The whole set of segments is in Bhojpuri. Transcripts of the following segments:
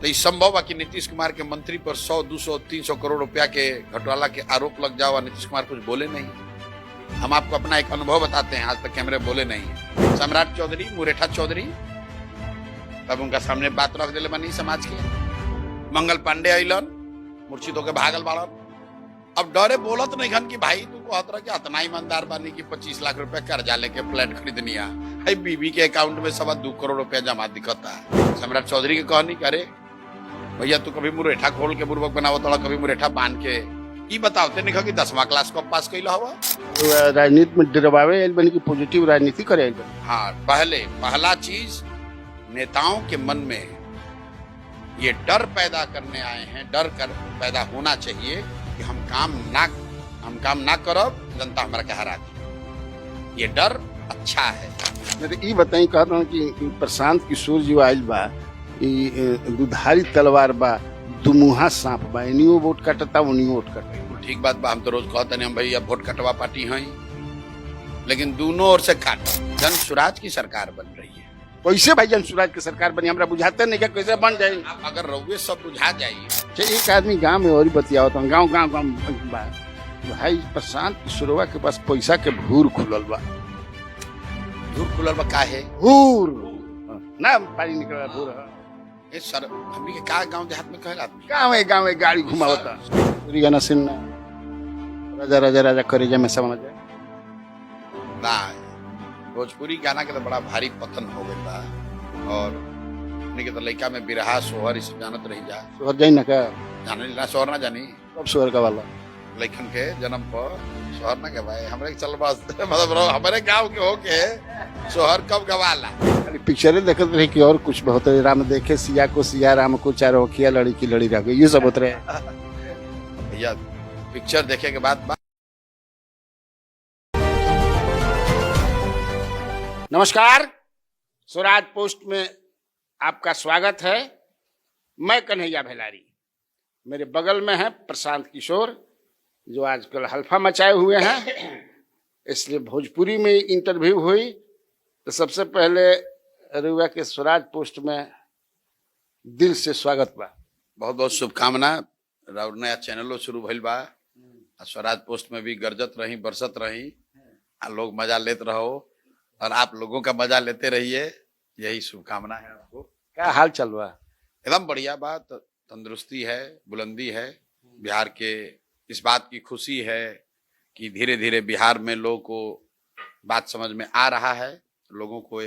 तो इस संभव है कि नीतीश कुमार के मंत्री पर 100, 200, 300 करोड़ रुपया के घोटाला के आरोप लग जाओ और नीतीश कुमार कुछ बोले नहीं। हम आपको अपना एक अनुभव बताते हैं, आज तक कैमरे बोले नहीं। सम्राट चौधरी, मुरेठा चौधरी, तब उनका सामने बात रख दिले बनी समाज के। मंगल पांडे अलन मूर्छित होकर भागल बाड़न। अब डरे बोलत नहीं खन कि भाई तू कहत रह कि इतना ईमानदार बानी कि 25 लाख रुपया कर्जा लेके फ्लैट खरीदनिया है, बीबी के अकाउंट में 2.25 करोड़ रुपया जमा दिखता है। सम्राट चौधरी के कहनी करे भैया तू कभी मुरेठा खोल के बुर्बक बनावत वाला, कभी मुरेठा बांध के ई बताओते नहीं कि 10वां क्लास को पास कैला हुआ। राजनीति में डरवावे बनी की पॉजिटिव राजनीति करे। हाँ, पहला चीज नेताओं के मन में ये डर पैदा करने आए हैं। डर कर पैदा होना चाहिए कि हम काम ना करब, जनता हमारा के हरा दी। ये डर अच्छा है। मैं ये बताई कहता हूँ कि प्रशांत किशोर जी आयल बा, दुधारी तलवार बा, दुमुहा सांप बा, इनियो वोट काटता उनियो वोट काटता। ठीक बात बा, हम तो रोज कहते हैं हम भैया वोट कटवा पार्टी हैं, लेकिन दोनों ओर से काट। जन स्वराज की सरकार बन रही है। कैसे भाई जन स्वराज की सरकार बनी हमरा बुझाते नहीं क्या कैसे बन जाए। अगर रउए सब बुझा जाइए। एक आदमी गांव में और बतियाओ तो गांव भाई प्रशांत किशोरवा के पास पैसा के भूर खुलल बा। भूर खुलल बा काहे? भूर ना पानी निकल भूर। ए सर, हमनी के का गांव देहात में कहल आदमी गांव में गाड़ी घुमावता। पूरी गाना सुनना राजा राजा राजा करेजा में समझ ना। भोजपुरी गाना के तो बड़ा भारी पतन हो गई बा, और अपने के तो लड़का में बिरहा सोहर इस जानत रही जा। सोहर जाई ना का जाने ना सोहर ना जानी। कब सोहर का वाला लड़कन के जन्म पर सोहर ना गवाए। हमरे चल बस मतलब हमारे गांव के होके सोहर कब गवाला। पिक्चरें देखते रहे कि और कुछ बहुत राम देखे सिया को सिया, राम को चारों किया, लड़ी की लड़ी रह गई, ये सब होते रहे। भैया पिक्चर देखे के बाद नमस्कार, स्वराज पोस्ट में आपका स्वागत है। मैं कन्हैया भेलारी, मेरे बगल में है प्रशांत किशोर जो आजकल हल्फा मचाए हुए हैं। इसलिए भोजपुरी में इंटरव्यू हुई तो सबसे पहले रुआ के स्वराज पोस्ट में दिल से स्वागत बा। बहुत बहुत शुभकामना। नया चैनलों शुरू भइल बा, स्वराज पोस्ट में भी गरजत रही, बरसत रही, लोग मजा लेते रहो और आप लोगों का मजा लेते रहिए, यही शुभकामना है आपको। क्या हाल चल रहा है? एकदम बढ़िया बात, तंदुरुस्ती है, बुलंदी है। बिहार के इस बात की खुशी है कि धीरे धीरे बिहार में लोगों को बात समझ में आ रहा है। लोगों को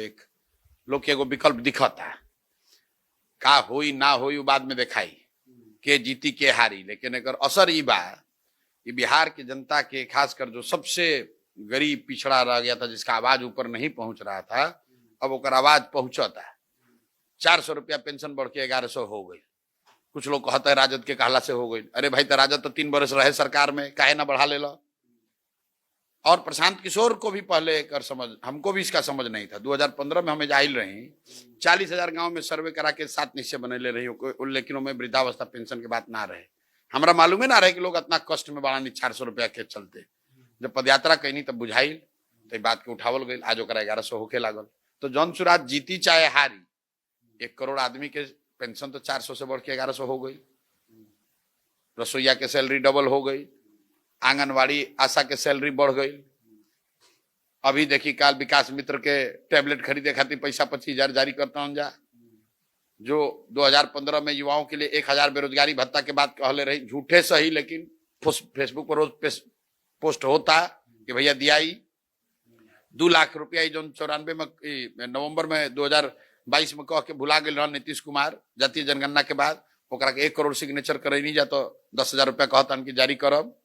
लोग के एगो विकल्प दिखता है। का होई ना होई वो बाद में दिखाई, के जीती के हारी, लेकिन अगर असर ई बा कि बिहार की जनता के खासकर जो सबसे गरीब पिछड़ा रह गया था, जिसका आवाज ऊपर नहीं पहुंच रहा था, अब ओकर आवाज पहुंचता है। 400 रुपया पेंशन बढ़ के 1100 हो गई। कुछ लोग कहते हैं राजद के कहला से हो गई। अरे भाई, तो राजद तो 3 बरस रहे सरकार में, काहे ना बढ़ा ले लो। और प्रशांत किशोर को भी पहले एक समझ, हमको भी इसका समझ नहीं था। 2015 में हमें जाहिल रही, 40,000 गांव में सर्वे करा के 7 निश्चय बने ले रही, लेकिन उनमें वृद्धावस्था पेंशन की बात ना रहे। हमारा मालूम ही ना रहे कि लोग इतना कष्ट में बढ़ानी 400 रुपया के चलते। जब पदयात्रा कहनी तब बुझाइल, तो बात के उठावल गई। आज 1100 होके लागल। तो जौन सुराज जीती चाहे हारी, 1 करोड़ आदमी के पेंशन तो 400 से बढ़ के 1100 हो गई। रसोईया के सैलरी डबल हो गई। आंगनवाड़ी आशा के सैलरी बढ़ गई। अभी देखी काल विकास मित्र के टैबलेट खरीदे खातिर पैसा 25,000 जारी करता हूं जा। जो 2015 में युवाओं के लिए 1,000 बेरोजगारी भत्ता के बाद कहले रही, झूठे सही, लेकिन फेसबुक पर रोज पोस्ट होता कि भैया दिया 2 लाख रुपया जो 94 में नवंबर में 2022 में कह के भुला गए नीतीश कुमार जातीय जनगणना के बाद। ओकरा के 1 करोड़ सिग्नेचर करे नहीं जा तो 10,000 रुपया कहता कि जारी करब।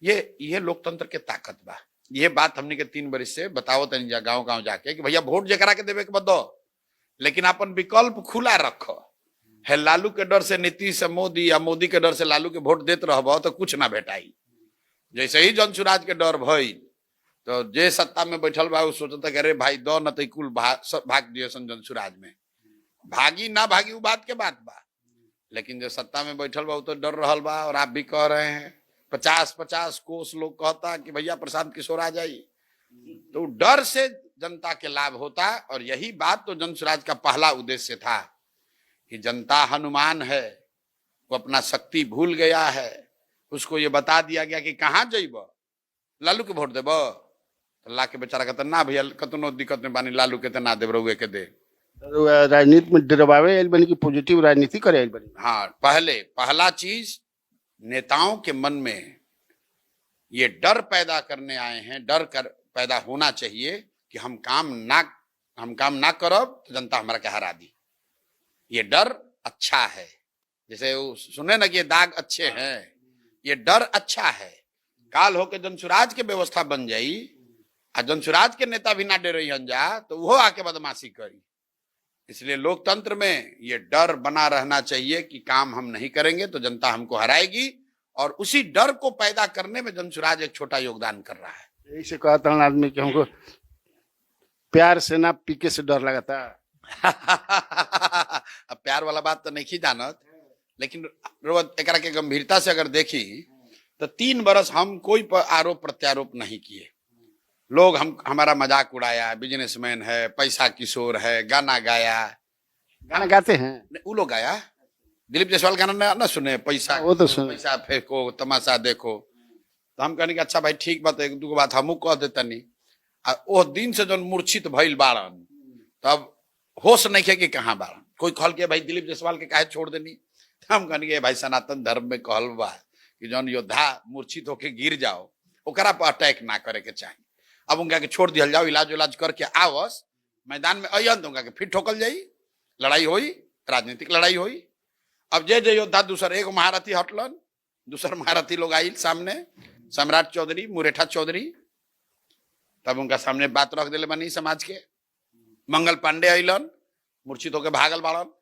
ये लोकतंत्र के ताकत बा। ये बात हमने के 3 बरिस से बताओ तनी जा गांव जाके कि भैया वोट जकरा के देवे के बदो, लेकिन अपन विकल्प खुला रखो। है लालू के डर से नीतीश मोदी या मोदी के डर से लालू के वोट देते रहबो तो कुछ ना भेटाई। जैसे ही जन स्वराज के डर भई तो जे सत्ता में बैठल बा सोचता कि अरे भाई दो न तो कुल भाग दियो जन स्वराज में। भागी ना भागी वो बात के बात बा, लेकिन जो सत्ता में बैठल बा तो डर रहल बा। और आप भी कह रहे हैं 50-50 कोस लोग कहता कि भैया प्रशांत किशोर आ जाइए, तो डर से जनता के लाभ होता। और यही बात तो जन स्वराज का पहला उद्देश्य था कि जनता हनुमान है, वो अपना शक्ति भूल गया है। उसको ये बता दिया गया कि कहाँ जइब, लालू के वोट देब, तो ला के बेचारा कहता ना भैया कतनो दिक्कत में बानी, लालू के ना देव रउए के दे। राजनीति में डरवावे आइल बनी कि पॉजिटिव राजनीति करे आइल बनी? हाँ, पहला चीज नेताओं के मन में ये डर पैदा करने आए हैं, पैदा होना चाहिए कि हम काम ना करब तो जनता हमारा के हरा दी। ये डर अच्छा है, जैसे वो सुने ना कि ये दाग अच्छे हैं, ये डर अच्छा है। काल होके जनसुराज के व्यवस्था बन जाई आ जनसुराज के नेता भी ना डरे जा तो वो आके बदमाशी करी। इसलिए लोकतंत्र में ये डर बना रहना चाहिए कि काम हम नहीं करेंगे तो जनता हमको हराएगी, और उसी डर को पैदा करने में जनसुराज एक छोटा योगदान कर रहा है। यही से कहता हूँ आदमी कि हमको प्यार से ना पीके से डर लगा था। अब प्यार वाला बात तो नहीं जानत, लेकिन एकरा के गंभीरता से अगर देखी तो 3 बरस हम कोई आरोप प्रत्यारोप नहीं किए। लोग हमारा मजाक उड़ाया, बिजनेसमैन है, पैसा किशोर है, गाना गाया। गाना गाते हैं वो लोग गाया, दिलीप जायसवाल गाना ना सुने, पैसा वो तो सुने, पैसा फेंको तमाशा देखो। तो हम कहने कि अच्छा भाई ठीक बात, एक दो बात हमू कह देतनी। ओ दिन से जो मूर्छित भइल बाड़न तब होश नहीं है कि कहाँ बाड़न। कोई कहल के भाई दिलीप जायसवाल के काहे छोड़ देनी, हम कहने भाई सनातन धर्म में कहल बा कि जौन योद्धा मूर्छित होके गिर जाओ ओकरा पर अटैक ना करे के चाहिए। अब उनका के छोड़ दिया जाओ, इलाज करके आवस मैदान में अयन तो उनका के फिर ठोकल जाई, लड़ाई होई, राजनीतिक लड़ाई होई। अब जे योद्धा दूसर एक महारथी हटलन, दूसर महारथी लोग आइल सामने, सम्राट चौधरी, मुरेठा चौधरी, तब उनका सामने बात रख दिले बनी समाज के। मंगल पांडे अलन, मूर्छित होके भागल बाड़न।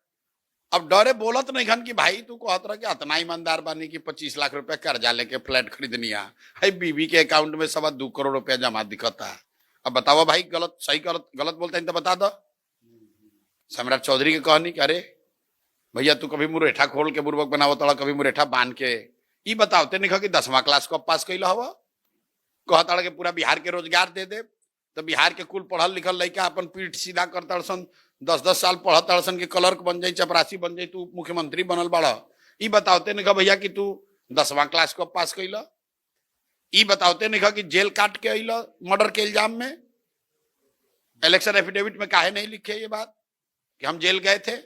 अब डरे बोलत नहीं खन कि भाई तू कहत रह कि इतना ईमानदार बानी कि 25 लाख रुपया कर्जा लेके फ्लैट खरीदनिया है, बीबी के अकाउंट में 2.25 करोड़ रुपया जमा दिखता। अब बताओ भाई गलत सही गलत बोलते हैं तो बता दो। सम्राट चौधरी के कहनी कि अरे भैया तू कभी मुरेठा खोल के बुर्बक बनावत, कभी मुरेठा बांध के ई बताओते नहीं कि 10वां क्लास को पास कैल हवा, कहता के पूरा बिहार के रोजगार दे दे। तो बिहार के कुल पढ़ल लिखल लड़का अपन पीठ सीधा करता 10-10 साल पढ़ता के क्लर्क बन जाई, चपरासी बन जाई, तू मुख्यमंत्री बनल बाड़ा। ई बताओते नहीं भैया कि तू 10वां क्लास को पास कैल। ई बताओते नहीं कि जेल काट के अल मर्डर के इल्जाम में। इलेक्शन एफिडेविट में काहे नहीं लिखे ये बात कि हम जेल गए थे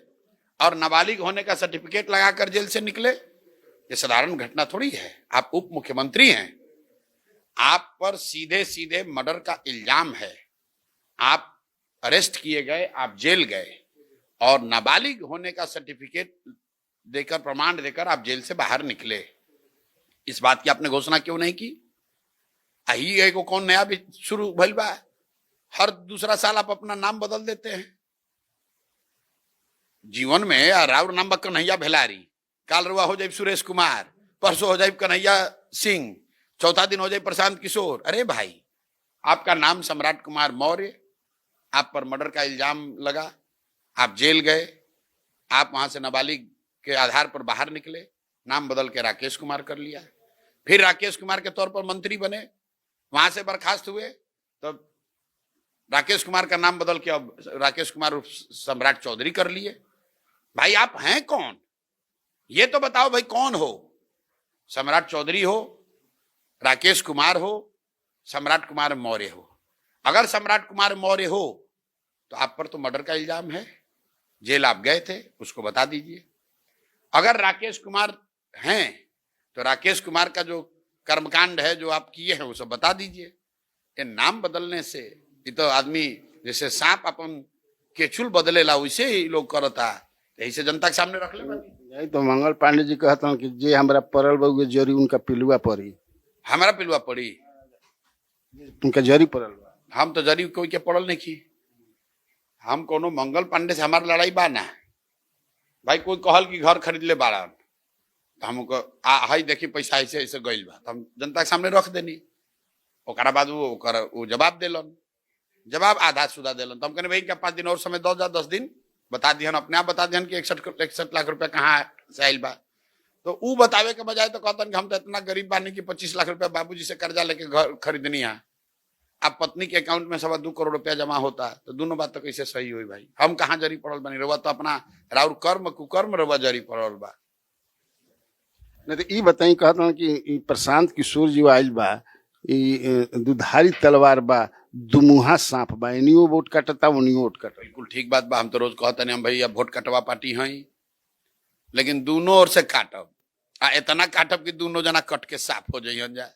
और नाबालिग होने का सर्टिफिकेट लगाकर जेल से निकले। ये साधारण घटना थोड़ी है। आप उप मुख्यमंत्री हैं, आप पर सीधे सीधे मर्डर का इल्जाम है, आप अरेस्ट किए गए, आप जेल गए और नाबालिग होने का सर्टिफिकेट देकर, प्रमाण देकर आप जेल से बाहर निकले। इस बात की आपने घोषणा क्यों नहीं की? आई को कौन नया भी शुरू भइल बा? हर दूसरा साल आप अपना नाम बदल देते हैं। जीवन में राउर नाम बा कन्हैया भेलारी, काल रुआ हो जाए सुरेश कुमार, परसों हो जाए कन्हैया सिंह, चौथा दिन हो जाए प्रशांत किशोर। अरे भाई आपका नाम सम्राट कुमार मौर्य, आप पर मर्डर का इल्जाम लगा, आप जेल गए, आप वहां से नाबालिग के आधार पर बाहर निकले, नाम बदल के राकेश कुमार कर लिया, फिर राकेश कुमार के तौर पर मंत्री बने, वहां से बर्खास्त हुए, तो राकेश कुमार का नाम बदल के अब राकेश कुमार सम्राट चौधरी कर लिए। भाई आप हैं कौन? ये तो बताओ भाई कौन हो? सम्राट चौधरी हो, राकेश कुमार हो, सम्राट कुमार मौर्य हो। अगर सम्राट कुमार मौर्य हो तो आप पर तो मर्डर का इल्जाम है, जेल आप गए थे, उसको बता दीजिए। अगर राकेश कुमार हैं तो राकेश कुमार का जो कर्मकांड है जो आप किए हैं वो सब बता दीजिए। ये नाम बदलने से ये तो आदमी जैसे सांप अपन केचुल बदलेला वैसे ही लोग करता, यही से जनता के सामने रख ले। यही तो मंगल पांडे जी कहता हूँ कि जे हमारा पड़ल बा जरी उनका पिलुआ पड़ी, हमारा पिलुआ पड़ी, उनका जरी पड़ल बा। हम तो जरी कोई के पड़ल नहीं की। हम कोनो मंगल पांडे से हमारा लड़ाई बा ना भाई। कोई कहल कि घर खरीद ले बाड़ा तो हमको हाई देखी पैसा ऐसे ऐसे गइल बा, तो हम जनता के सामने रख देनी। ओकरा बाद वो जवाब दिलन, जवाब आधा सुधा दिलन। तो हम कहने भाई क्या 5 दिन और समय दो जा, 10 दिन बता दिहन, अपने आप बता दिहन कि 61 लाख रुपया कहाँ से आयल बा। तो वो बतावे के बजाय तो कहतन कि हम तो इतना गरीब बानी कि 25 लाख रुपया बाबूजी से कर्जा लेके घर खरीदनी है। अब पत्नी के अकाउंट में 2.25 करोड़ रुपया जमा होता तो दोनों बात तो कैसे सही हुई भाई? हम कहाँ जरी पड़ल बनी? रउआ तो अपना राउर कर्म कुकर्म रउआ जरी पड़ल बा। नहीं तो ई बताई कहता कि ई प्रशांत किशोर जी आइल बा, ई दुधारी तलवार बा, दुमुहा सांप बा, इनियो वोट काटता उनियो वोट काटता। बिल्कुल ठीक बात बा। हम तो रोज कहते नहीं हम भैया वोट कटवा पार्टी हैं, लेकिन दोनों ओर से काटब आ इतना काटब कि दोनों जना कट के साफ हो जाइहन जा।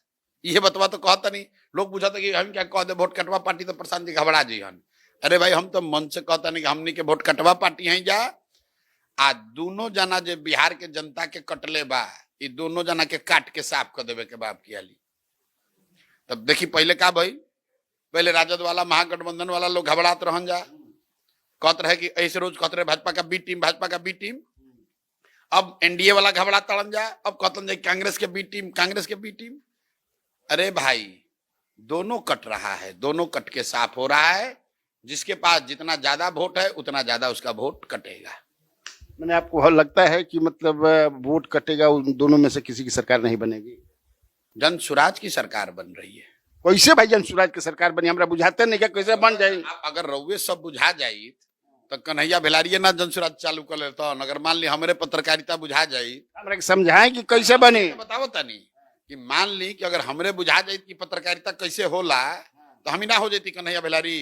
ये बतवा तो कहता नहीं, लोग पूछा कि हम क्या कह दे वोट कटवा पार्टी तो प्रशांत जी घबरा जाइहन। अरे भाई हम तो मन से कहता नहीं कि हमनी के वोट कटवा पार्टी हैं जा। आ दोनों जना जो बिहार के जनता के कटले बा, ये दोनों जना के काट के साफ कर देवे के बाप की आली। तब देखी पहले का भाई, पहले राजद वाला महागठबंधन वाला लोग घबरात रहन जा, कहते रहे कि ऐसे रोज कहते रहे भाजपा का बी टीम, भाजपा का बी टीम। अब एनडीए वाला घबरात तड़न जा, अब कहते जाए कांग्रेस के बी टीम, कांग्रेस के बी टीम। अरे भाई दोनों कट रहा है, दोनों कट के साफ हो रहा है। जिसके पास जितना ज्यादा वोट है उतना ज्यादा उसका वोट कटेगा। मैंने आपको लगता है कि मतलब वोट कटेगा, उन दोनों में से किसी की सरकार नहीं बनेगी? जन स्वराज की सरकार बन रही है। कैसे भाई जन स्वराज की सरकार बनी? हमरा बुझाते नहीं क्या कैसे बन जाए? अगर रउए सब बुझा जाई तो कन्हैया भेलारिये ना जन स्वराज चालू कर लेता। अगर मान ली हमारे पत्रकारिता बुझा जाई, हमरा के समझाएं कि कैसे बने। बताओ तनी कि मान ली कि अगर हमरे बुझा जाई कि पत्रकारिता कैसे होला तो हम ही ना हो जाती कन्हैया भेलारी।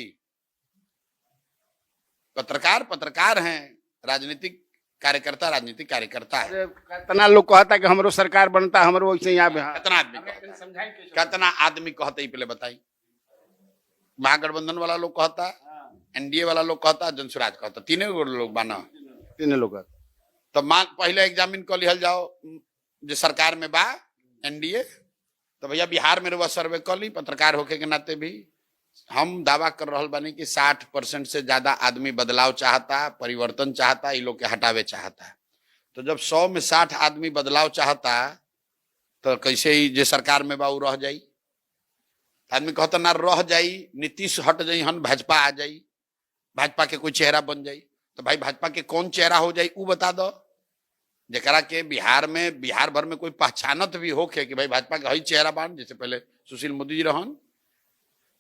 पत्रकार पत्रकार हैं, राजनीतिक कार्यकर्ता राजनीतिक कार्यकर्ता है। कितना लोग कहता कि हमरो सरकार बनता, हमरो वैसे यहाँ कितना आदमी कितना आदमी कहता, पहले बताई। महागठबंधन वाला लोग कहता, एनडीए वाला लोग कहता, जनसुराज कहता, तीनों लोग बाना, तीनों लोग। तो मान पहले एग्जामिन कर लिहल जाओ जो सरकार में बा एनडीए, तो भैया बिहार में रुआ सर्वे कर ली। पत्रकार होके के नाते भी हम दावा कर रहा बानी कि 60% से ज्यादा आदमी बदलाव चाहता, परिवर्तन चाहता, ये लोग के हटावे चाहता। तो जब 100 में 60 आदमी बदलाव चाहता तो कैसे ही जे सरकार में बा उ रह जाई? आदमी कहता ना रह जाई, नीतीश हट जाई हन, भाजपा आ जाई, भाजपा के कोई चेहरा बन जाई। तो भाई भाजपा के कौन चेहरा हो जाई उ बता दो, जरा के बिहार में बिहार भर में कोई पहचानत भी होके कि भाई भाजपा का ही चेहरा बन। जैसे पहले सुशील मोदी जी रहन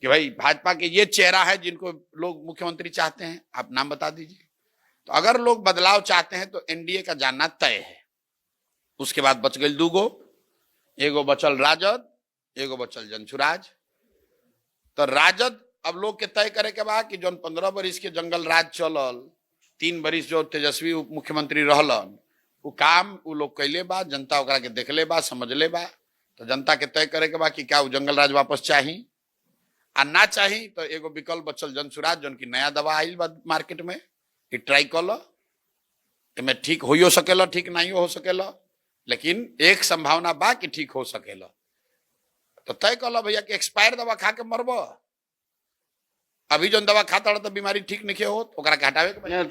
कि भाई भाजपा के ये चेहरा है जिनको लोग मुख्यमंत्री चाहते हैं, आप नाम बता दीजिए। तो अगर लोग बदलाव चाहते हैं तो एनडीए का जाना तय है। उसके बाद बच गई दूगो, एगो बचल राजद, एगो बचल जनसुराज। तो राजद अब लोग के तय करे के बाद कि जो 15 बरिस के जंगल राज चलल, 3 बरिस जो तेजस्वी उप मुख्यमंत्री रहलन, वो काम वो लोग कैले बा, जनता ओकरा के देखले बा, समझले बा। तो जनता के तय करे के बा कि क्या वो जंगल राज वापस चाही आ ना चाही। तो एगो विकल्प बचल जनसुराज, जो की नया दवा आइल बा मार्केट में, कि ट्राई कर लो, इनमें ठीक हो सकेला, ठीक नहीं हो सकेला, लेकिन एक संभावना बा कि ठीक हो सकेला। तो तय कर लो भैया कि एक्सपायर दवा खा के मरबो। अभी जो दवा खाता तो बीमारी ठीक नहीं हो तो ओकरा के हटावे के।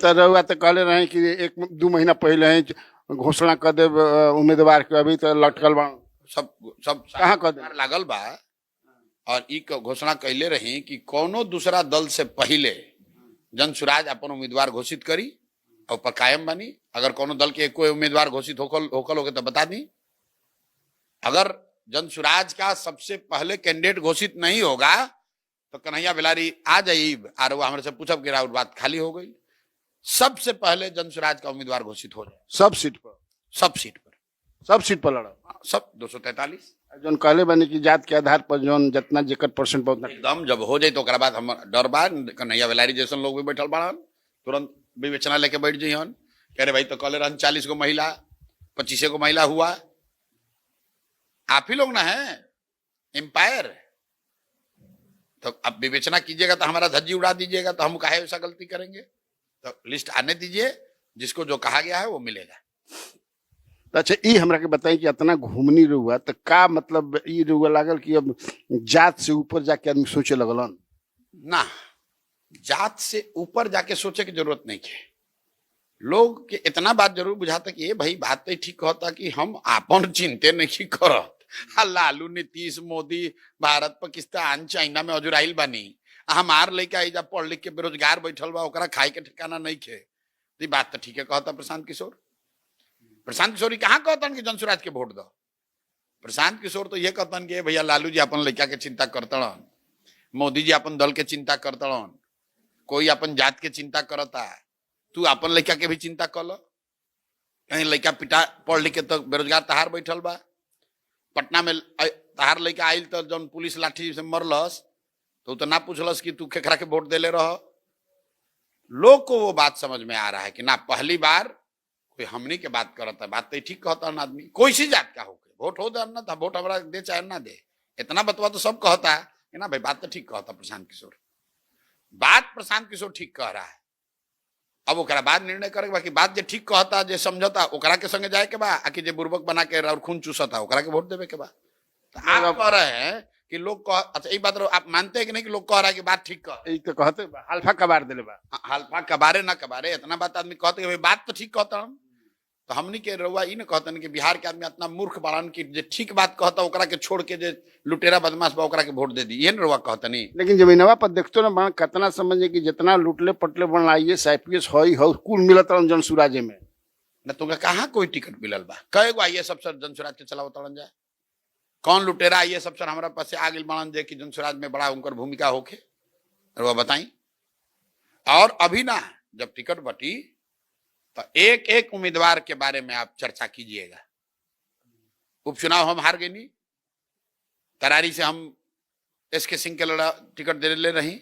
तो कहले रहे कि 1-2 महीना पहले घोषणा कर दे उम्मीदवार के, अभी तो लटकल बा। सब कहाँ कर दे लागल बा। और ई घोषणा कैले रही कि कोनो दूसरा दल से पहले जनसुराज अपन उम्मीदवार घोषित करी और पर कायम बनी। अगर कोनो दल के कोई उम्मीदवार घोषित होकल होके तो बता दी। अगर जनसुराज का सबसे पहले कैंडिडेट घोषित नहीं होगा तो कन्हैया भेलारी आ जाई और वो हमारे से पूछब कि राउत बात खाली हो गई। सबसे पहले जनसुराज का उम्मीदवार घोषित हो जाए, सब सीट पर, सब सीट पर लड़ा, सब 243 जो कहले बने की जात के आधार पर जो जितना जेकर परसेंट बहुत एकदम जब हो जाए तो ओकरा बाद हम डर बा। कन्हैया भेलारी जैसन लोग भी बैठल बाड़न, तुरंत विवेचना लेके बैठ जाइहन। कह रहे भाई तो कहले रहन 40 गो महिला, 25 गो महिला हुआ। आप ही लोग ना है एम्पायर। तो अब विवेचना कीजिएगा तो हमारा धज्जी उड़ा दीजिएगा, तो हम काहे ऐसा गलती करेंगे? तो लिस्ट आने दीजिए, जिसको जो कहा गया है वो मिलेगा। अच्छा ई हमरा के बताई कि इतना घूमनी रुआ तो का मतलब ई रुआ लागल कि अब जात से ऊपर जाके आदमी सोचे लगलन? ना, जात से ऊपर जाके सोचे की जरूरत नहीं है। लोग के इतना बात जरूर बुझाता कि ये भाई बात तो ठीक होता कि हम आपन चिंते नहीं करत। लालू, नीतीश, मोदी भारत, पाकिस्तान, चाइना में अजुराइल बानी, हमार लइका एजा पढ़ लिख के बेरोजगार बैठल बा, ओकरा खाए के ठिकाना नहीं खे। तो बात तो ठीक है कहता प्रशांत किशोर। प्रशांत किशोर कहाँ कहतन कि जनसुराज के वोट दो। प्रशांत किशोर तो ये कहतन कि भैया लालू जी अपन लड़का के चिंता करतन, मोदी जी अपन दल के चिंता करतड़न, कोई अपन जात के चिंता करता, तू अपन लड़का के भी चिंता कर लो। कहीं लड़का पिटा पढ़ लिख के तो बेरोजगार तहार बैठल बा, पटना में तहार लड़का आयल तो जौन पुलिस लाठी से मरलस तो ना पूछलस कि तू केकरा के वोट देले रह। लोग को वो बात समझ में आ रहा है कि ना पहली बार कोई हमनी के बात करता है, बात तो ठीक कहता है आदमी, कोई सी जात का होके वोट हो ना था, वोट हमारा दे चाहे ना दे, इतना बतवा तो सब कहता है कि ना भाई बात तो ठीक कहता प्रशांत किशोर, बात प्रशांत किशोर ठीक कह रहा है। अब ओकरा बाद निर्णय करेगा कि बात जे ठीक कहता जे समझता ओकरा के संगे जाए के बा, आकि जे बुर्बक बना के और खून चूसता ओकरा के वोट देवे के बा। तो आप कह रहे हैं कि लोग कह, अच्छा ये बात आप मानते हैं कि नहीं कि लोग कह रहा है कि बात ठीक कह, एक तो कहते हल्फा कबार दिले बा, हल्फा कबारे ना कबारे, इतना बात आदमी कहते भाई बात तो ठीक कहता हम, तो हमनी के रउआ ई न कहतन कि बिहार के आदमी इतना मूर्ख बाड़न कि जे ठीक बात कहता ओकरा के छोड़ के जे लुटेरा बदमाश बा ओकरा के वोट दे दी, ये न रउआ कहतनी। लेकिन जमीनवा पर देखते ना बा कितना समझे कि जितना लुटले पटले बन IAS IPS हो कुल मिलत रहन जन सुराजे में न तुमका कहाँ कोई टिकट मिलल बा, कई गो IAS अफसर जनसुराज के चलावत तड़न जाए, कौन लुटेरा IAS अफसर हमारा पास आ गई बाड़न जे कि जनसुराज में बड़ा उनकर भूमिका होके, रउआ बताई। और अभी ना जब टिकट बटी तो एक एक उम्मीदवार के बारे में आप चर्चा कीजिएगा। उपचुनाव हम हार गए नहीं, तरारी से हम SK सिंह के लड़ा टिकट दे ले रही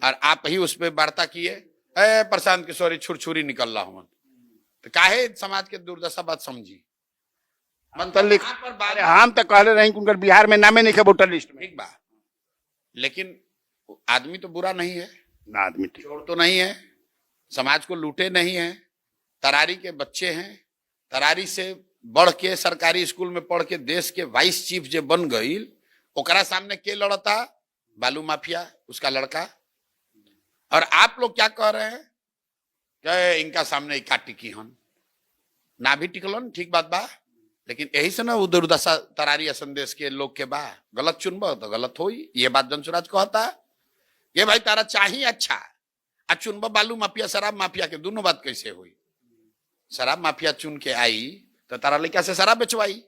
और आप ही उस पर वार्ता किए, प्रशांत किशोर छुरछुरी निकल रहा हूं, तो काहे समाज के दुर्दशा बात समझी। हम तो कहले रही उनकर बिहार में नामे नहीं है वोटर लिस्ट में, ठीक बा, लेकिन आदमी तो बुरा नहीं है ना, आदमी चोर तो नहीं है, समाज को लूटे नहीं है, तरारी के बच्चे हैं, तरारी से बढ़ के सरकारी स्कूल में पढ़ के देश के वाइस चीफ जो बन गई, ओकरा सामने के लड़ता, बालू माफिया उसका लड़का। और आप लोग क्या कह रहे हैं कि इनका सामने इका टिकी हन, ना भी टिकलन ठीक बात बा, लेकिन यही से ना वो दुर्दशा तरारी संदेश के लोग के बा, गलत चुनब तो गलत होई, ये बात जनसुराज कहता ये भाई तारा चाहिए अच्छा, आ चुनब बालू माफिया शराब माफिया के, दोनों बात कैसे हुई। शराब माफिया चुन के आई तो तारा लड़का से शराब बेचवाई,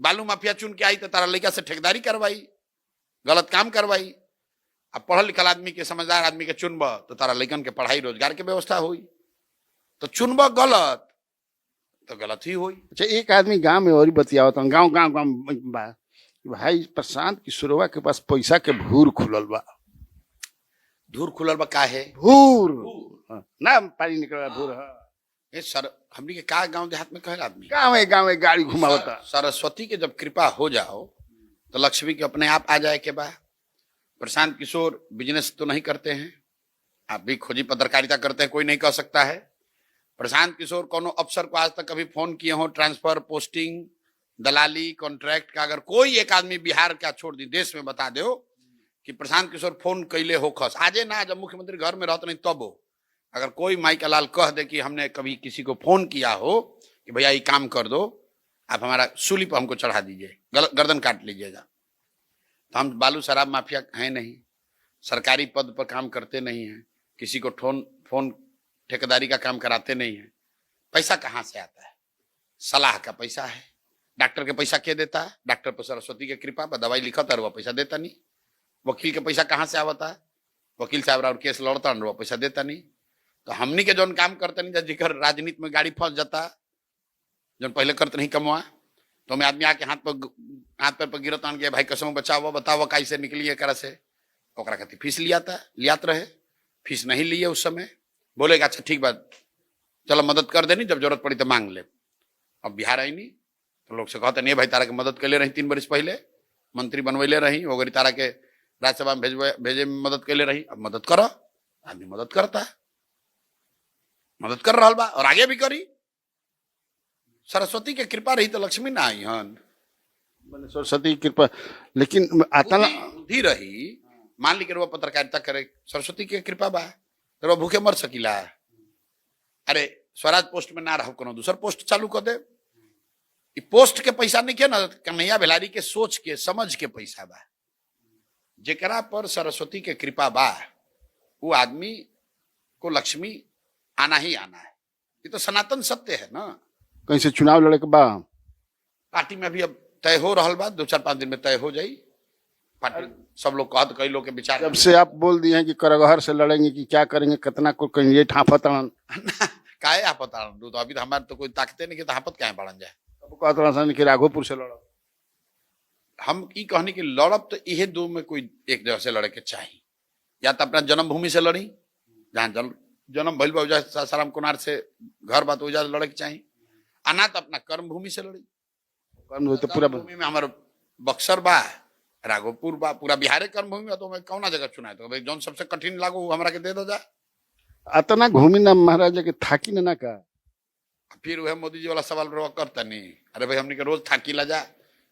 बालू माफिया चुन के आई तो तारा लड़का से ठेकेदारी करवाई, गलत काम करवाई। अब पढ़ल लिखल आदमी के समझदार आदमी के चुनब तो तारा लड़कन के पढ़ाई रोजगार के व्यवस्था हुई, तो चुनब गलत तो गलत ही हुई। अच्छा एक आदमी गांव में और बतियावत गांव गांव गांव बा, भाई प्रशांत किशोरवा के पास पैसा के भूर खुलल बा, धूर खुलल बा काहे भूर ना पानी निकल भूर ये सर हमनी के का गांव देहात में कहे आदमी गाँव में गाड़ी घुमावता। सरस्वती के जब कृपा हो जाओ तो लक्ष्मी के अपने आप आ जाए के बा। प्रशांत किशोर बिजनेस तो नहीं करते हैं, आप भी खोजी पत्रकारिता करते हैं, कोई नहीं कह सकता है। प्रशांत किशोर कोनो अफसर को आज तक कभी फोन किए हो, ट्रांसफर पोस्टिंग दलाली कॉन्ट्रैक्ट का, अगर कोई एक आदमी बिहार का छोड़ दी देश में बता दो कि प्रशांत किशोर फोन कैले हो खस, आजे ना जब मुख्यमंत्री घर में रहते नहीं तब हो, अगर कोई माई का लाल कह दे कि हमने कभी किसी को फोन किया हो कि भैया ये काम कर दो, आप हमारा सूली पर हमको चढ़ा दीजिए, गर्दन काट लीजिएगा, तो हम बालू शराब माफिया हैं नहीं, सरकारी पद पर काम करते नहीं हैं, किसी को फोन ठेकेदारी का काम कराते नहीं है। पैसा कहाँ से आता है? सलाह का पैसा है। डॉक्टर के पैसा क्या देता है? डॉक्टर पर सरस्वती के कृपा पर दवाई लिखा था वो पैसा देता नहीं। वकील के पैसा कहाँ से आवता है? वकील साहब और केस लड़ता वो पैसा देता नहीं। तो हमनी के जौन काम करते नहीं, जिकर राजनीति में गाड़ी फंस जाता जौन पहले करते नहीं कमवा, तो हमें आदमी आके हाथ पैर पर गिरत आन के भाई कसम बचाओ बताओ कैसे निकलिए कर से, ओकरा खातिर फीस लियात रहे, फीस नहीं लिए उस समय, बोलेगा अच्छा ठीक बात चलो मदद कर देनी, जब जरूरत पड़ी तो मांग ले। अब बिहार आई नहीं तो लोग से कहते नहीं भाई तारा के मदद कर ले रही, 3 वर्ष पहले मंत्री बनवैले रही, वगैरह तारा के राज्यसभा में भेजे में मदद कर ले रही, अब मदद करो। आदमी मदद करता है, मदद कर रहा बा और आगे भी करी। सरस्वती के कृपा रही तो लक्ष्मी ना आई हन, सरस्वती की कृपा, लेकिन आता ना बुद्धि रही, मान ली के वो पत्रकारिता करे, सरस्वती के कृपा बा तो भूखे मर सकीला। अरे स्वराज पोस्ट में ना रहो, कोनो दूसर पोस्ट चालू कर दे। पोस्ट के पैसा नहीं किया ना, कन्हैया भेलारी के सोच के समझ के पैसा बा, जेकरा पर सरस्वती के कृपा बा वो आदमी को लक्ष्मी आना ही आना है। ये तो सनातन सत्य है ना। कहीं से चुनाव लड़े के बा पार्टी में भी अब तय हो रहा बा, 2-4-5 दिन में तय हो जाई। पार्टी सब लोग कहत कई लोग के विचार जब से आप बोल दिए हैं कि करगहर से लड़ेंगे कि क्या करेंगे, कितना को कैंडिडेट हाफतन काहे आपत आड़न तो अभी तो हमारे तो कोई ताकते नहीं कि तो आपत काहे बढ़न जाए। कहते कि राघोपुर से लड़ो। हम ई कहनी कि लड़ब तो इहे दो में कोई एक जगह से लड़े के चाहिए, या तो अपना जन्मभूमि से लड़ी जहाँ जन्म भइल बा सासाराम कुनार से घर बात हो लड़े के चाहिए, अना तो अपना कर्म भूमि से लड़ी। तो पूरा भूमि में हमारे बक्सर बा, राघोपुर बा, पूरा बिहार कर्म भूमि तो मैं कौना जगह चुना है तो भाई जौन सबसे कठिन लागू हमरा के दे दो जा। अतना घूमी ना महाराजा के थाकी ना का। फिर वह मोदी जी वाला सवाल रवा करता नहीं, अरे भाई हमने के रोज थाकी ला जा,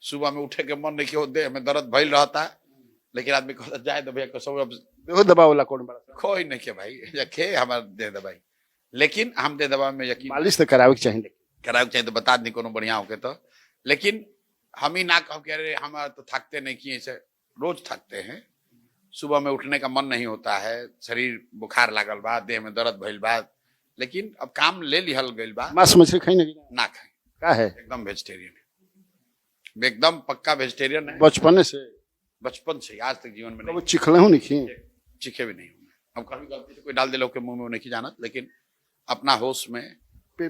सुबह में उठे के मन नहीं के दे हमें दर्द भइल रहता, लेकिन आदमी कहता जाए तो भैया कसो देखो दबाव वाला कौन बड़ा कोई नहीं के भाई खे हमारे दे दबाई, लेकिन हम दे दबा में यकीन मालिश तो करावे के चाहिए, करावे के चाहिए तो बता दी कोनो बढ़िया होके तो। लेकिन हम ही ना कहो कि अरे हम तो थकते नहीं किए से, रोज थकते हैं, सुबह में उठने का मन नहीं होता है, शरीर बुखार लागल बा, देह में दर्द भइल बा, लेकिन अब काम ले लिहल गइल बा। मांस मछली खाई ना खाए का है, एकदम वेजिटेरियन है, एकदम पक्का वेजिटेरियन है बचपन से आज तक जीवन में नहीं चिखले हूँ नहीं चिखे भी नहीं हूँ। अब कभी गलती से कोई डाल दे लोग के मुंह में नहीं जानत, लेकिन अपना होश में पेय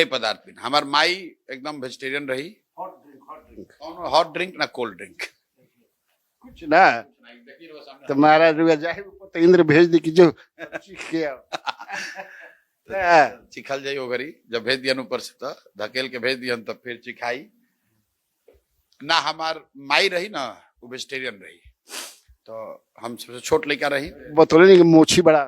पदार्थ भी। हमार माई एकदम वेजिटेरियन रही, हॉट ड्रिंक ना कोल्ड ड्रिंक कुछ ना। तो महाराज जाए तो इंद्र भेज दी कि जो चीख के आओ चिखल जाई वो घरी, जब भेज दिया ऊपर से तो धकेल के भेज दिया तब फिर चिखाई ना। हमार माई रही ना वो वेजिटेरियन रही, तो हम सबसे छोट लड़का रही, बतौले नहीं कि मोछी बड़ा,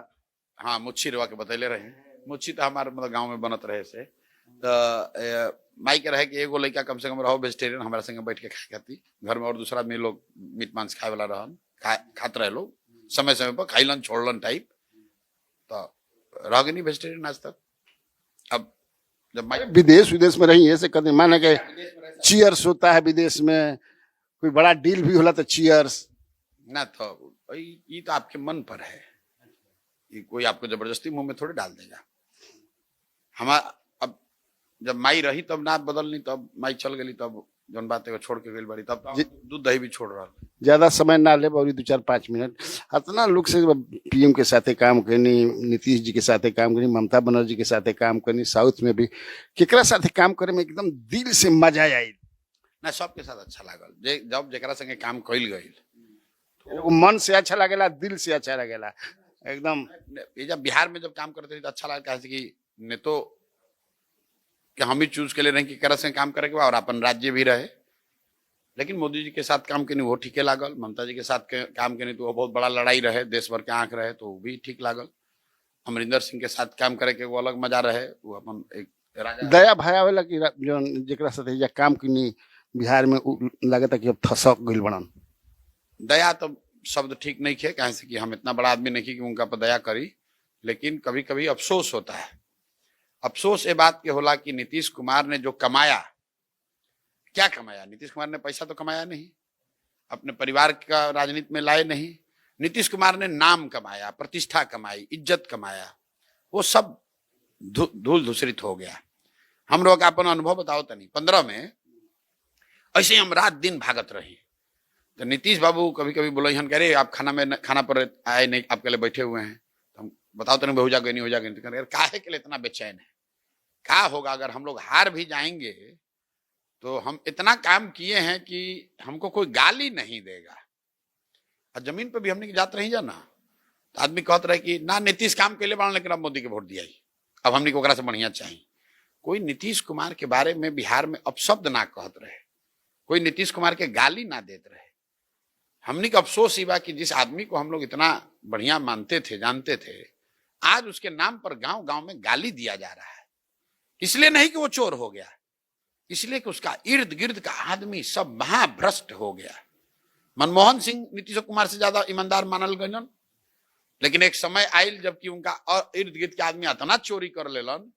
हाँ मुच्छी रवा के बतैले रही, मुच्छी तो हमारे मतलब गांव में बनत रहे से, तो माई के रहे कि एगो लड़का कम से कम रहो वेजिटेरियन हमारे संगे बैठ के खाए खाती, घर में और दूसरा आदमी लोग मीट मांस खाए वाला रहन, खाते रहे लोग समय समय पर खाइलन छोड़लन टाइप, तो रह गई नहीं वेजिटेरियन आज तक। अब जब माई विदेश में रही ऐसे कहते माने के चीयर्स होता है विदेश में, कोई बड़ा डील भी होला तो चीयर्स ना, तो ये तो आपके मन पर है, ये कोई आपको जबरदस्ती मुंह में थोड़े डाल देगा। हमारा अब जब माई रही तब ना बदलनी, तब माई चल गई तब जौन बात है छोड़ के गई बड़ी, तब तो दूध दही भी छोड़ रहा। ज्यादा समय ना ले और 2-4-5 मिनट इतना लोग से पीएम के साथे काम करनी, नीतीश जी के साथे काम करनी, ममता बनर्जी के साथे काम करनी, साउथ में भी केकरा साथे काम करे में एकदम दिल से मजा आई ना, सबके साथ अच्छा लागल। जब जेकरा संगे काम कइल गई तो मन से अच्छा लगेला, दिल से अच्छा लगेला एकदम। ये जब बिहार में जब काम करते थे तो अच्छा लगा कि ने तो कि हम ही चूज के ले रहे कि केकरा संगे काम करे के और अपन राज्य भी रहे, लेकिन मोदी जी के साथ काम करनी वो ठीके लागल, ममता जी के साथ काम करनी तो वो बहुत बड़ा लड़ाई रहे, देश भर के आंख रहे तो वो भी ठीक लागल। अमरिंदर सिंह के साथ काम करे के वो अलग मजा रहे, वो अपन एक राजा दया भया वाला कि जो जेकरा साथे या काम करनी बिहार में लगता कि अब थसक गइल बनन। दया तो शब्द ठीक नहीं है, कहे से कि हम इतना बड़ा आदमी नहीं कि उनका पर दया करी, लेकिन कभी कभी अफसोस होता है। अफसोस ये बात के होला कि नीतीश कुमार ने जो कमाया, क्या कमाया? नीतीश कुमार ने पैसा तो कमाया नहीं, अपने परिवार का राजनीति में लाए नहीं। नीतीश कुमार ने नाम कमाया, प्रतिष्ठा कमाई, इज्जत कमाया, वो सब धूल धूसरित हो गया। हम लोग अपन अनुभव बताओ तनी। 15 में ऐसे ही हम रात दिन भागत रही, तो नीतीश बाबू कभी कभी बोले हन कह रहे आप खाना पर आए नहीं, आपके लिए बैठे हुए हैं, तो हम बताओ तो नहीं हो जाएगा नहीं हो जाएगा, तो काहे के लिए इतना बेचैन है? क्या होगा अगर हम लोग हार भी जाएंगे तो हम इतना काम किए हैं कि हमको कोई गाली नहीं देगा। और जमीन पर भी हमने जात रही जाना तो आदमी कहते रहे कि ना नीतीश काम के लिए बना, लेकिन अब मोदी के वोट दिया ही, अब हमने को से बढ़िया चाहिए। कोई नीतीश कुमार के बारे में बिहार में अपशब्द ना कहत रहे, कोई नीतीश कुमार के गाली ना देते रहे। हमने का अफसोस ही बा कि जिस आदमी को हम लोग इतना बढ़िया मानते थे, जानते थे, आज उसके नाम पर गांव गांव में गाली दिया जा रहा है। इसलिए नहीं कि वो चोर हो गया, इसलिए कि उसका इर्द गिर्द का आदमी सब महाभ्रष्ट हो गया। मनमोहन सिंह नीतीश कुमार से ज्यादा ईमानदार मानल गए, लेकिन एक समय आयल जबकि उनका इर्द गिर्द के आदमी इतना चोरी कर लेलन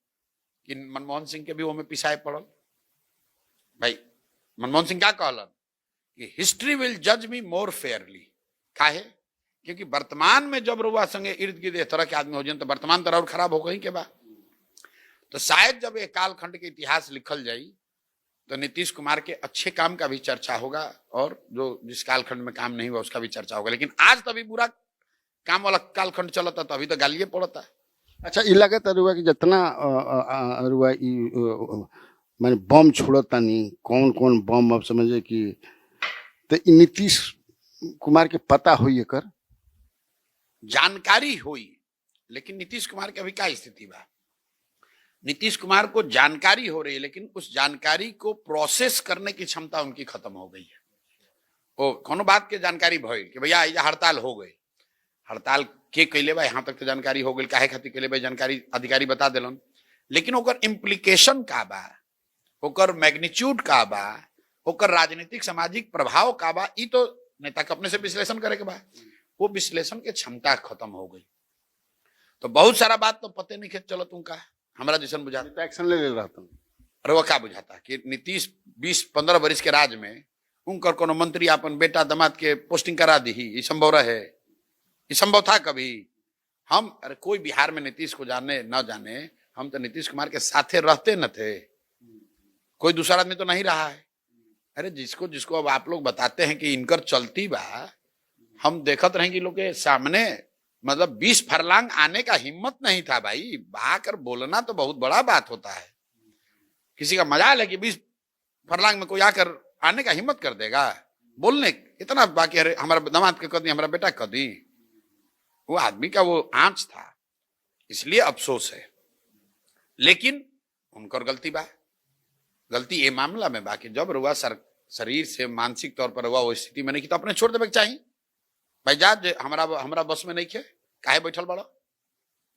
कि मनमोहन सिंह के भी वो में पिसाए पड़ल। भाई मनमोहन सिंह क्या कहलन कि हिस्ट्री विल जज मी मोर फेयरली। काहे? क्योंकि वर्तमान में जब रुआ संगे इर्द गिर्द इस तरह के आदमी हो जाए तो वर्तमान तरह और खराब हो गई के बाद। तो शायद जब एक कालखंड के इतिहास लिखल जाई तो नीतीश कुमार के अच्छे काम का भी चर्चा होगा और जो जिस कालखंड में काम नहीं हुआ उसका भी चर्चा होगा। लेकिन आज तो अभी बुरा काम वाला कालखंड चलता तो अभी तो गालिए पड़ता। अच्छा, इ लागत रुआ कि जितना रुआ माने बम छोड़तानी, कौन कौन बम अब समझे कि तो इ नीतीश कुमार के पता हुई एकर जानकारी हुई, लेकिन नीतीश कुमार की अभी क्या स्थिति बा? नीतीश कुमार को जानकारी हो रही है, लेकिन उस जानकारी को प्रोसेस करने की क्षमता उनकी खत्म हो गई है। वो कोनो बात के जानकारी भइल कि भैया ये हड़ताल हो गई, हड़ताल के कैले बा यहाँ तक तो जानकारी हो गई, काहे खातिर कैले बा जानकारी अधिकारी बता दिलन, लेकिन ओकर इम्प्लीकेशन का बा, ओकर मैग्नीट्यूड का बा, ओकर राजनीतिक सामाजिक प्रभाव का बा, ई तो नेता के अपने से विश्लेषण करे के बा। वो विश्लेषण की क्षमता खत्म हो गई। तो बहुत सारा बात तो पते नहीं चलो तुमका, हमारा जैसन बुझाता एक्शन ले रहा था। अरे वो क्या बुझाता कि नीतीश 20-15 वर्ष के राज में उनकर कोनो मंत्री अपन बेटा दामाद के पोस्टिंग करा दी, ये संभव रहे? ये संभव था कभी? हम अरे कोई बिहार में नीतीश को जाने न जाने, हम तो नीतीश कुमार के साथे रहते न थे, कोई दूसरा आदमी तो नहीं रहा है। अरे जिसको जिसको अब आप लोग बताते हैं कि इनकर चलती बा, हम देखत रहे कि लोग के सामने मतलब 20 फरलांग आने का हिम्मत नहीं था भाई। बाकर बोलना तो बहुत बड़ा बात होता है। किसी का मजाल है कि 20 फरलांग में कोई आकर आने का हिम्मत कर देगा बोलने इतना? बाकी अरे हमारा दामाद के कदी, हमारा बेटा कदी, वो आदमी का वो आंच था, इसलिए अफसोस है। लेकिन उनकर गलती बा, गलती ये मामला में बाकी जब रुआ शरीर से मानसिक तौर पर हुआ वो स्थिति में नहीं की तो अपने छोड़ देवे चाहिए भाई। जा हमारा बस में नहीं खे, काहे बैठल बड़ा?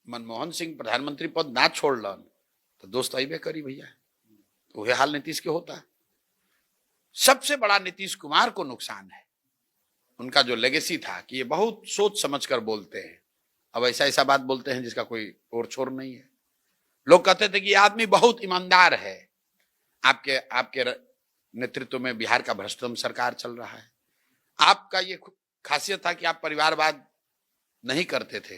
मनमोहन सिंह प्रधानमंत्री पद ना छोड़लन तो दोस्त अबे करी भैया। तो वही हाल नीतीश के होता। सबसे बड़ा नीतीश कुमार को नुकसान है उनका जो लेगेसी था कि ये बहुत सोच समझ कर बोलते हैं, अब ऐसा ऐसा बात बोलते हैं जिसका कोई और छोर नहीं है। लोग कहते थे कि ये आदमी बहुत ईमानदार है। आपके नेतृत्व में बिहार का भ्रष्टतम सरकार चल रहा है। आपका ये खासियत था कि आप परिवारवाद नहीं करते थे।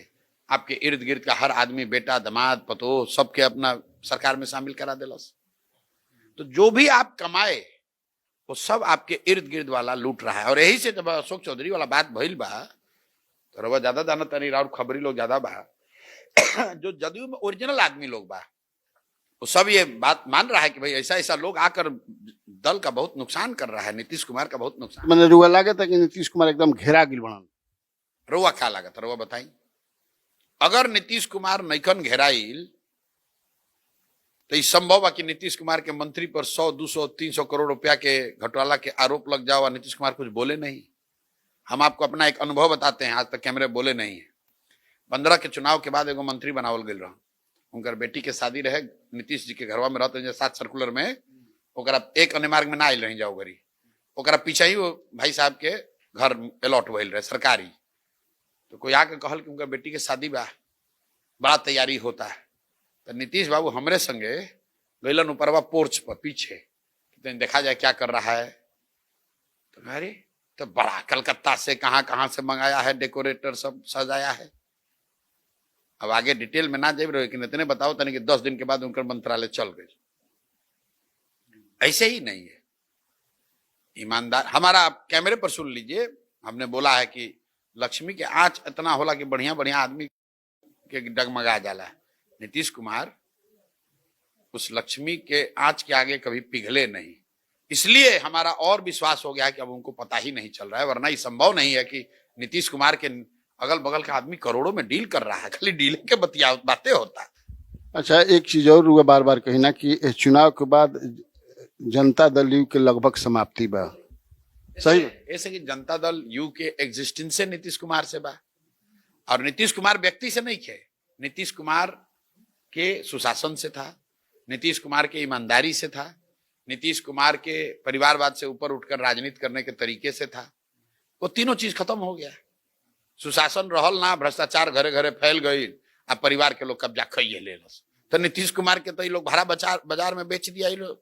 आपके इर्द गिर्द का हर आदमी बेटा दामाद पतोह सबके अपना सरकार में शामिल करा दिलस। तो जो भी आप कमाए वो सब आपके इर्द गिर्द वाला लूट रहा है। और यही से जब अशोक चौधरी वाला बात भइल बा तो रवा ज्यादा जाना तनी और खबरी लोग ज्यादा बा जो जदयू में ओरिजिनल आदमी लोग बा वो सब ये बात मान रहा है कि भाई ऐसा ऐसा लोग आकर दल का बहुत नुकसान कर रहा है, नीतीश कुमार का बहुत नुकसान। मैंने रुआ लागत है कि नीतीश कुमार एकदम घेरा गिल बना। रुआ क्या लागत रुआ बताई? अगर नीतीश कुमार नैकन घेराइल तो इस संभव है कि नीतीश कुमार के मंत्री पर 100, 200, 300 करोड़ रुपया के घोटाला के आरोप लग जाओ और नीतीश कुमार कुछ बोले नहीं। हम आपको अपना एक अनुभव बताते हैं, आज तक कैमरे बोले नहीं है। 15 के चुनाव के बाद एगो मंत्री बनावल गई रहा, उनकर बेटी के शादी रहे, नीतीश जी के घरवा में रहते 7 सर्कुलर में, ओकरा एक अन्य मार्ग में ना आयल रही जाओ गरी, ओकरा पीछे ही वो भाई साहब के घर अलॉट भइल रहे सरकारी। तो कोई आके कहल कि उनका बेटी के शादी बा, बड़ा तैयारी होता है। तो नीतीश बाबू हमरे संगे गैलन ऊपरवा पोर्च पर पीछे, तो देखा जाए क्या कर रहा है। तो अरे तो बड़ा कलकत्ता से कहां से मंगाया है, डेकोरेटर सब सजाया है। अब आगे डिटेल में ना जाए, लेकिन इतने बताओ तनी कि 10 दिन के बाद उनका मंत्रालय चल गई। ऐसे ही नहीं है ईमानदार। हमारा कैमरे पर सुन लीजिए, हमने बोला है कि लक्ष्मी के आंच इतना होला कि बढ़िया बढ़िया आदमी के डगमगा जाला। नीतीश कुमार उस लक्ष्मी के आंच के आगे कभी पिघले नहीं, इसलिए हमारा और विश्वास हो गया है कि अब उनको पता ही नहीं चल रहा है। वरना ये संभव नहीं है कि नीतीश कुमार के अगल बगल का आदमी करोड़ों में डील कर रहा है, खाली डील के बातें होता। अच्छा, एक चीज और हुआ बार बार कही ना कि चुनाव के बाद जनता दल यू के लगभग समाप्ति बा। सही ऐसे कि जनता दल यू के एग्जिस्टेंस से नीतीश कुमार से बा, और नीतीश कुमार व्यक्ति से नहीं थे, नीतीश कुमार के सुशासन से था, नीतीश कुमार के ईमानदारी से था, नीतीश कुमार के परिवारवाद से ऊपर उठकर राजनीति करने के तरीके से था। वो तीनों चीज खत्म हो गया। सुशासन रहल ना, भ्रष्टाचार घरे घरे फैल गई, अब परिवार के लोग कब्जा खइए ले लस। तो नीतीश कुमार के तो ये लोग भरा बाजार में बेच दिया, ये लोग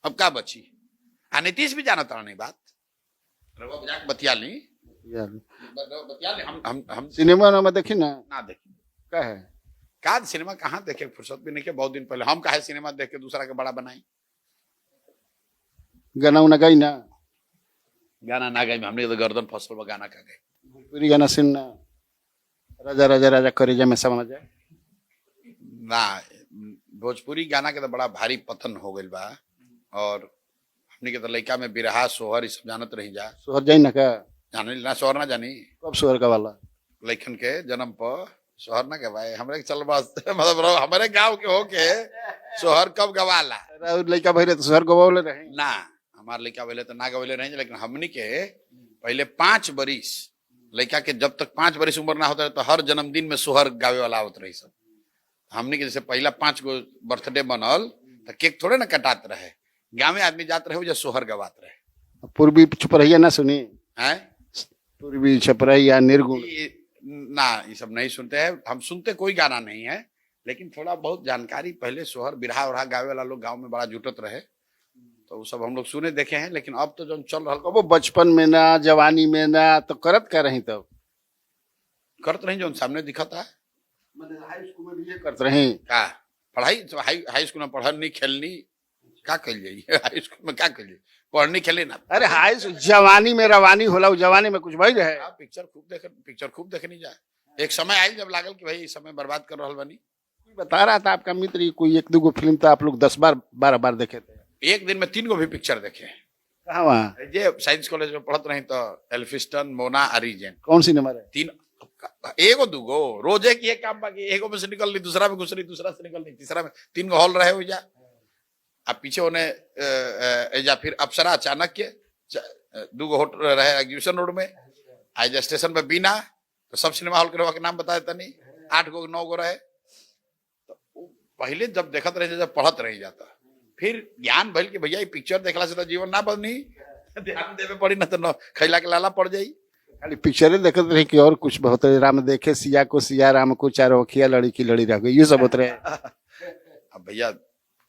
अब क्या बची। नीतीश भी जाना था नहीं बात, बतिया ली हम सिनेमा में देखी ना देखी क्या है का सिनेमा कहाँ देखे, फुर्सत भी नहीं के। बहुत दिन पहले हम काहे सिनेमा देख के दूसरा के बड़ा बनाई। गाना उना गई ना, गाना ना गए हमने तो गर्दन फसल में गाना का गए भोजपुरी गाना सुनना, राजा राजा राजा करेजा में समझ जाए। ना भोजपुरी गाना के तो बड़ा भारी पतन हो गइल बा और हमने के तो लड़का में बिरहा सोहर ई सब जानत रही जा सोहर जाई ना का, जाने ना सोहर ना जानी कब सोहर का वाला? लड़कन के जन्म पर सोहर ना गवाए हमरे के चल बस मतलब हमारे गांव के होके सोहर कब गवाला लड़का भैले तो सोहर गवावले रहे ना हमार लड़का पहले तो ना गवले रहे लेकिन हमनी के पहले 5 बरिस लड़का के जब तक 5 बरिस उम्र ना होता है तो हर जन्मदिन में सोहर गावे वाला आवत रही सब। हमनी के जैसे पहला 5 गो बर्थडे बनल तो केक थोड़े ना कटात रहे, गाँव में आदमी जात रहे जो सोहर गवात रहे। पूर्वी छपरहिया ना सुनी हैं पूर्वी छपरहिया निर्गुण ना ये सब नहीं सुनते हैं हम, सुनते कोई गाना नहीं है लेकिन थोड़ा बहुत जानकारी पहले सोहर बिरहा उरहा गावे वाला लोग गाँव में बड़ा जुटत रहे तो वो सब हम लोग सुने देखे हैं। लेकिन अब तो जो चल रहा वो बचपन में ना जवानी में ना तो करत का रही तब करत रही जो सामने दिखा था हाई स्कूल में भी ये करते रहे का पढ़ाई तो हाई स्कूल में पढ़नी खेलनी का कल जाइए हाई स्कूल में क्या करिए पढ़नी खेली ना। अरे हाई जवानी में रवानी होला जवानी में कुछ भाई रहे पिक्चर खूब देखनी जाए एक समय आई जब लागल कि भाई इस समय बर्बाद कर रहा बनी। बता रहा था आपका मित्र कोई 1-2 फिल्म तो आप लोग 10 बार 12 बार देखे थे, एक दिन में 3 गो भी पिक्चर देखे। कहाँ वहाँ? ये साइंस कॉलेज में पढ़त रही तो एल्फिस्टन मोना अरिजेन कौन सी नंबर है? 3 एगो 2 गो रोजे की एक काम बाकी एगो में से निकल ली दूसरा में घुस रही दूसरा से निकल ली तीसरा में 3 गो हॉल रहे हो जा अब पीछे उन्हें या फिर अप्सरा चाणक्य 2 गो होटल रहे एग्जीबिशन रोड में आज स्टेशन पे बीना तो सब सिनेमा हॉल के नाम बता देता नहीं 8 गो 9 गो रहे तो पहले जब देखत रहे जब पढ़त रही जाता फिर ज्ञान भइल कि भैया पिक्चर देखला से तो जीवन ना बनी ध्यान देवे पड़ी ना तो खैला के लाला पड़ जाई खाली पिक्चरें देखते रहे कि और कुछ बहुत राम देखे सिया को सिया राम को चारों अखिया लड़ी की लड़ी रह गई ये सब होते रहे। अब भैया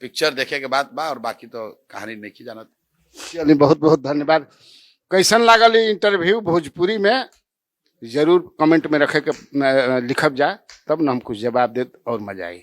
पिक्चर देखे के बाद बा और बाकी तो कहानी नहीं की जानत। चलिए बहुत बहुत धन्यवाद। कैसन लागल इंटरव्यू भोजपुरी में जरूर कमेंट में रखे के लिखब जा तब ना हम कुछ जवाब देत और मजा आई।